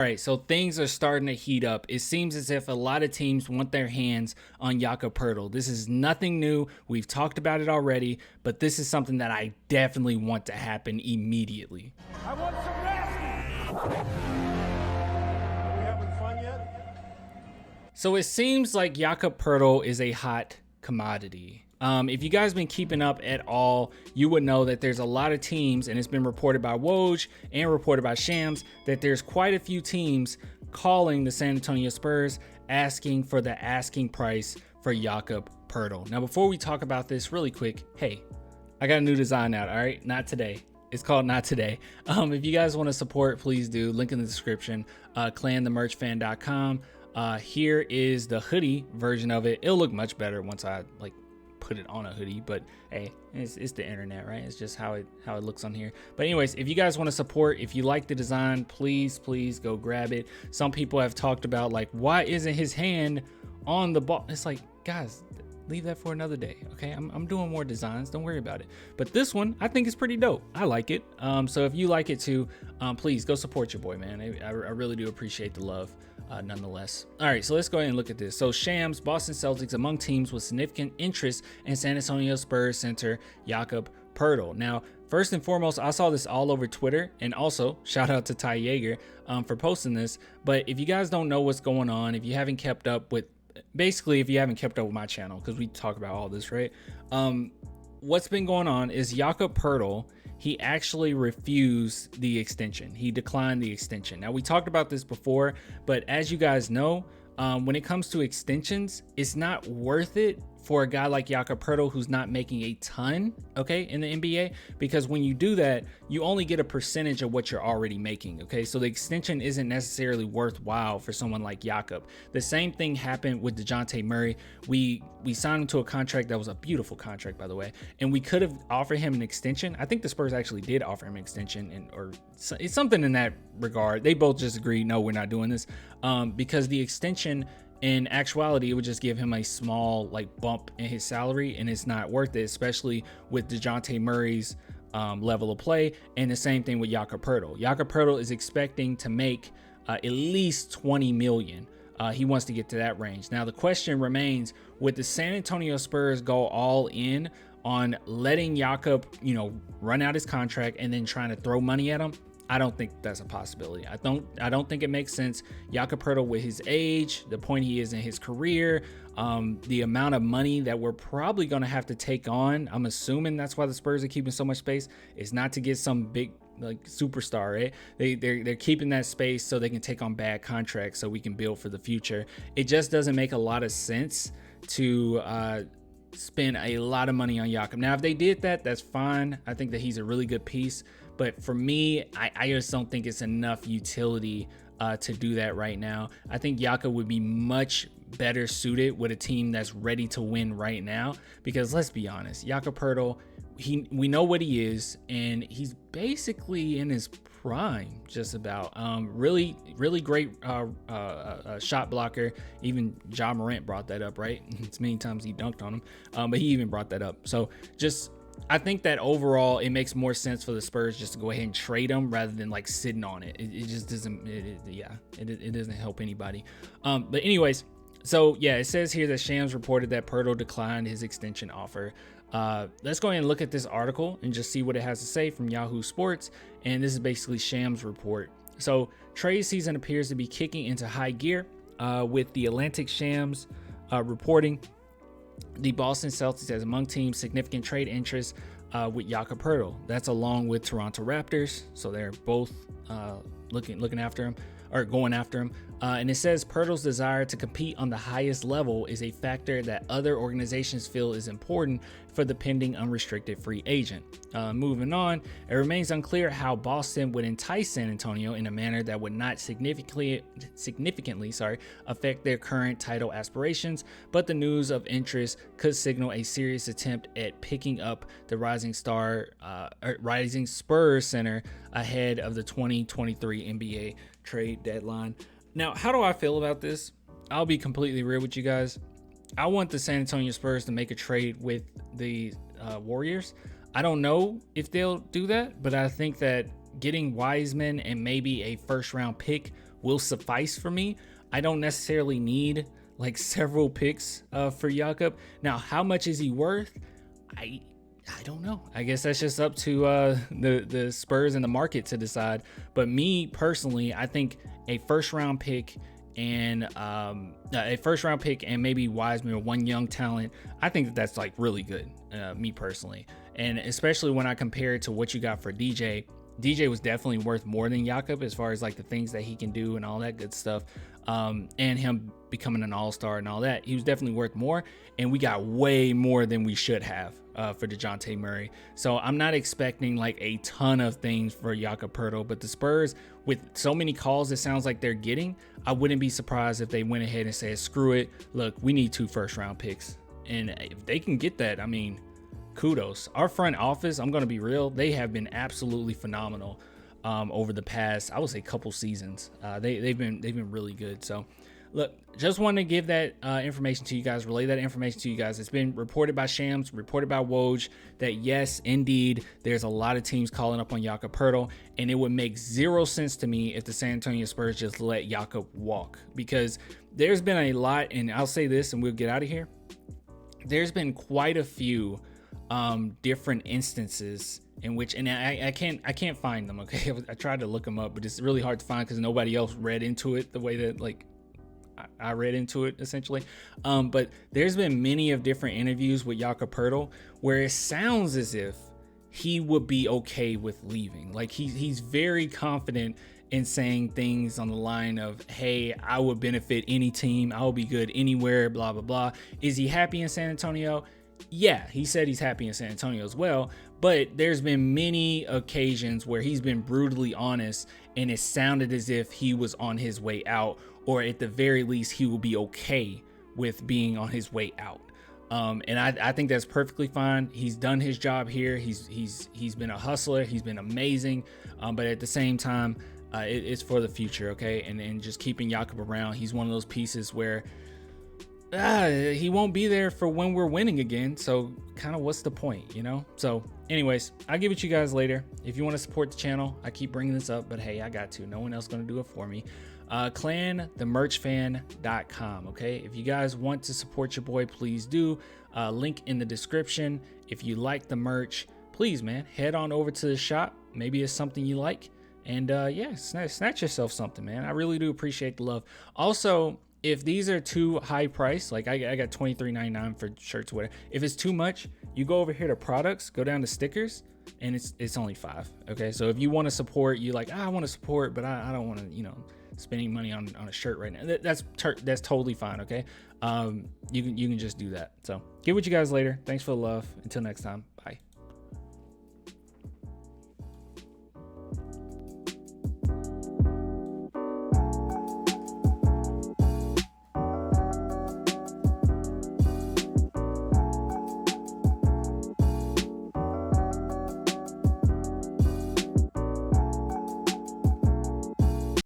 All right, so things are starting to heat up. It seems as if a lot of teams want their hands on Jakob Pöltl. This is nothing new. We've talked about it already, but this is something that I definitely want to happen immediately. I want some nasty. Are we having fun yet? So it seems like Jakob Pöltl is a hot commodity. If you guys been keeping up at all, you would know that there's a lot of teams, and it's been reported by Woj and reported by Shams, that there's quite a few teams calling the San Antonio Spurs asking for the asking price for Jakob Pöltl. Now, before we talk about this really quick, hey, I got a new design out, all right? Not today. It's called Not Today. If you guys want to support, please do. Link in the description, clanthemerchfan.com. Here is the hoodie version of it. It'll look much better once I put it on a hoodie, but hey, it's the internet, right? It's just how it looks on here. But anyways, if you guys want to support, if you like the design, please go grab it. Some people have talked about like, why isn't his hand on the ball? It's like, guys, leave that for another day, okay? I'm doing more designs, don't worry about it. But this one, I think is pretty dope. I like it. So if you like it too, please go support your boy, man. I really do appreciate the love. Nonetheless. All right, so let's go ahead and look at this. So Shams, Boston Celtics among teams with significant interest in San Antonio Spurs center Jakob Pöltl. Now, first and foremost, I saw this all over Twitter, and also shout out to Ty Yeager for posting this. But if you guys don't know what's going on, if you haven't kept up with, basically, if you haven't kept up with my channel, because we talk about all this, right? What's been going on is Jakob Pöltl, he actually refused the extension. He declined the extension. Now, we talked about this before, but as you guys know, when it comes to extensions, it's not worth it for a guy like Jakob Pöltl who's not making a ton, okay, in the NBA, because when you do that, you only get a percentage of what you're already making, okay? So the extension isn't necessarily worthwhile for someone like Jakob. The same thing happened with DeJounte Murray. We signed him to a contract that was a beautiful contract, by the way, and we could have offered him an extension. I think the Spurs actually did offer him an extension, or it's something in that regard. They both just agreed, no, we're not doing this, because the extension, in actuality, it would just give him a small bump in his salary, and it's not worth it, especially with DeJounte Murray's level of play. And the same thing with Jakob Pöltl. Jakob Pöltl is expecting to make at least 20 million. He wants to get to that range. Now the question remains, would the San Antonio Spurs go all in on letting Jakob, run out his contract and then trying to throw money at him? I don't think that's a possibility. I don't think it makes sense. Jakob Pöltl, with his age, the point he is in his career, the amount of money that we're probably going to have to take on, I'm assuming that's why the Spurs are keeping so much space. It's not to get some big superstar, right? They're keeping that space so they can take on bad contracts so we can build for the future. It just doesn't make a lot of sense to spend a lot of money on Jakob. Now, if they did that, that's fine. I think that he's a really good piece. But for me, I just don't think it's enough utility to do that right now. I think Jakob would be much better suited with a team that's ready to win right now. Because let's be honest, Jakob Pöltl, we know what he is, and he's basically in his prime, just about. Really great shot blocker. Even Ja Morant brought that up, right? It's many times he dunked on him, but he even brought that up. So I think that overall it makes more sense for the Spurs just to go ahead and trade him rather than sitting on it. It just doesn't. It doesn't help anybody. But anyways, so yeah, it says here that Shams reported that Pöltl declined his extension offer. Let's go ahead and look at this article and just see what it has to say from Yahoo Sports. And this is basically Shams' report. So trade season appears to be kicking into high gear with the Atlantic Shams reporting the Boston Celtics has among teams significant trade interest with Jakob Pöltl. That's along with Toronto Raptors. So they're both looking after him, or going after him. And it says Pöltl's desire to compete on the highest level is a factor that other organizations feel is important for the pending unrestricted free agent. Moving on, it remains unclear how Boston would entice San Antonio in a manner that would not significantly affect their current title aspirations, but the news of interest could signal a serious attempt at picking up the rising Spurs center ahead of the 2023 NBA trade deadline. Now, how do I feel about this? I'll be completely real with you guys. I want the San Antonio Spurs to make a trade with the Warriors. I don't know if they'll do that, but I think that getting Wiseman and maybe a first round pick will suffice for me. I don't necessarily need like several picks for Jakob. Now, how much is he worth? I don't know. I guess that's just up to the Spurs and the market to decide. But me personally, I think a first round pick and maybe Wiseman or one young talent, I think that's like really good, me personally. And especially when I compare it to what you got for DJ. DJ was definitely worth more than Jakob as far as like the things that he can do and all that good stuff. And him becoming an all-star and all that, he was definitely worth more. And we got way more than we should have for DeJounte Murray. So I'm not expecting like a ton of things for Jakob Pöltl, but the Spurs, with so many calls it sounds like they're getting, I wouldn't be surprised if they went ahead and said, screw it. Look, we need 2 first-round picks. And if they can get that, I mean, kudos. Our front office, I'm going to be real, they have been absolutely phenomenal over the past, I would say, couple seasons. They've been really good. So look, just wanted to give that information to you guys, relay that information to you guys. It's been reported by Shams, reported by Woj, that yes, indeed, there's a lot of teams calling up on Jakob Pöltl, and it would make zero sense to me if the San Antonio Spurs just let Jakob walk, because there's been a lot, and I'll say this and we'll get out of here. There's been quite a few different instances in which, and I can't find them. Okay, I tried to look them up, but it's really hard to find because nobody else read into it the way that like I read into it essentially. But there's been many of different interviews with Jakob Pöltl where it sounds as if he would be okay with leaving. Like he's very confident in saying things on the line of, hey, I would benefit any team, I will be good anywhere, blah blah blah. Is he happy in San Antonio? Yeah, he said he's happy in San Antonio as well, but there's been many occasions where he's been brutally honest and it sounded as if he was on his way out, or at the very least he will be okay with being on his way out. And I think that's perfectly fine. He's done his job here. He's been a hustler. He's been amazing. But at the same time, it's for the future, okay? And just keeping Jakob around, he's one of those pieces where he won't be there for when we're winning again. So kind of what's the point, you know? So anyways, I'll give it to you guys later. If you want to support the channel, I keep bringing this up, but hey, I got to. No one else going to do it for me. clanthemerchfan.com. Okay, if you guys want to support your boy, please do. Link in the description. If you like the merch, please, man, head on over to the shop. Maybe it's something you like, and yeah, snatch yourself something, man. I really do appreciate the love. Also, if these are too high price, like I got $23.99 for shirts, whatever. If it's too much, you go over here to products, go down to stickers, and it's only $5. Okay, so if you want to support, you like, I want to support, but I don't want to, you know, spending money on a shirt right now. That's totally fine. Okay, you can just do that. So get with you guys later. Thanks for the love. Until next time, bye.